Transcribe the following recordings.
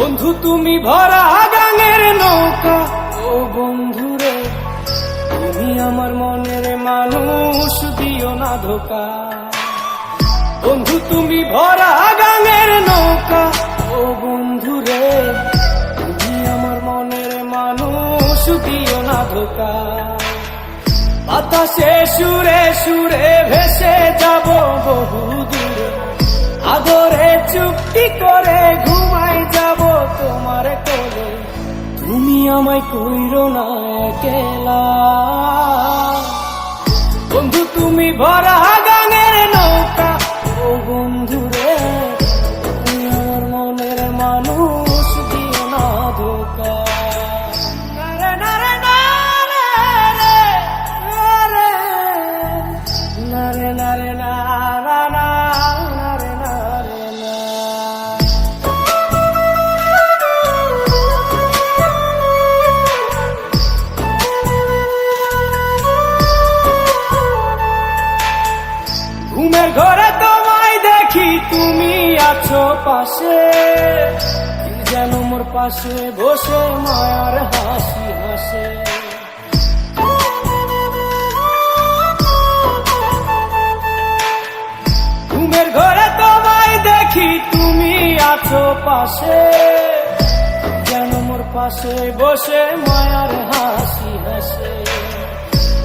বন্ধু তুমি ভরা গাঙের নৌকা, ও বন্ধুরে তুমি আমার মনের মানুষ, দিও না ধোকা। বন্ধু তুমি ভরা গাঙের নৌকা, ও বন্ধুরে তুমি আমার মনের মানুষ, দিও না ধোকা। বাতাসে সুরে সুরে ভেসে যাব বহু দূরে, আদরে চুক্তি করে ঘুমাই যাব তোমার কোলে। তুমি আমায় কইরো না একলা, বন্ধু তুমি ভরা গাঙের নৌকা, ও বন্ধুরে তুমি আমার মনের মানুষ, দিও না ধোকা। নারে নারে নারে নারে নারে নারে নারে নারে নারে না। ঘুমের ঘরে তোমায় দেখি তুমি আছো পাশে, যেন মোর পাশে বসে মায়ার হাসি হাসে। ঘুমের ঘরে তোমায় দেখি তুমি আছো পাশে, যেন মোর পাশে বসে মায়ার হাসি হাসে।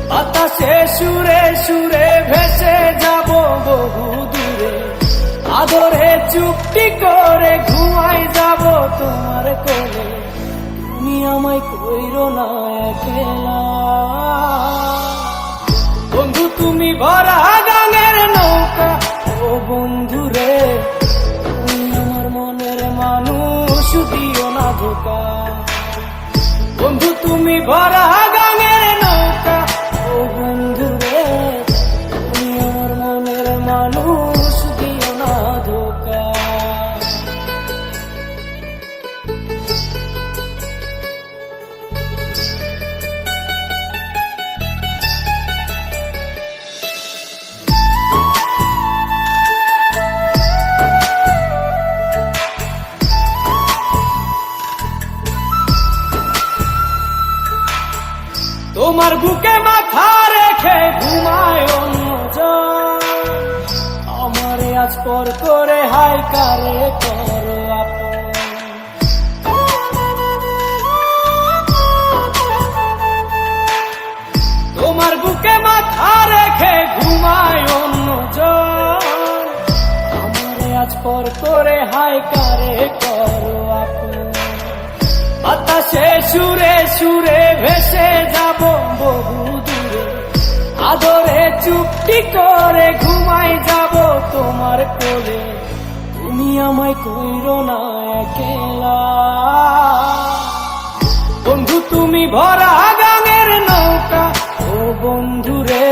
বাতাসে সুরে সুরে ভেসে যাব বহু দূরে, আদরে চুক্তি করে ঘুমাই যাব তোমার কোলে। তুমি আমায় কইরো না একলা, বন্ধু তুমি ভরা গাঙের নৌকা, ও বন্ধুরে তুমি আমার মনের মানুষ, দিও না ধোকা। বন্ধু তুমি ভরা গাঙের নৌকা, ও বন্ধুরে তুমি আমার মনের মানুষ, দিও না ধোকা। তোমার বুকে মাথা রেখে ঘুমায় অন্যজন, আমারে আজ পর করে হাই কারে করো আপন। তোমার বুকে মাথা রেখে ঘুমায় অন্যজন, আমারে আজ পর করে হাই কারে করো আপন। বাতাসে সুরে সুরে ভেসে যাব বহু দূরে, আদরে চুক্তি করে ঘুমাই যাব তোমার কোলে। তুমি আমায় কইরো না একলা, বন্ধু তুমি ভরা গাঙের নৌকা, ও বন্ধুরে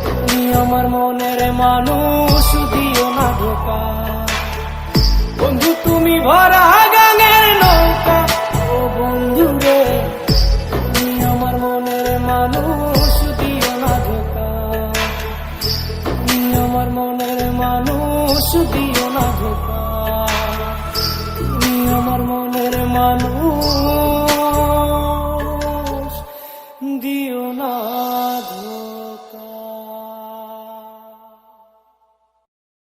তুমি আমার মনের মানুষ, দিও না ধোকা। বন্ধু তুমি ভরা গাঙের নৌকা, ও বন্ধুরে তুমি আমার মনের মানুষ, দিও না ধোকা। তুমি আমার মনের মানুষ, দিও না ধোকা। তুমি আমার মনের মানুষ।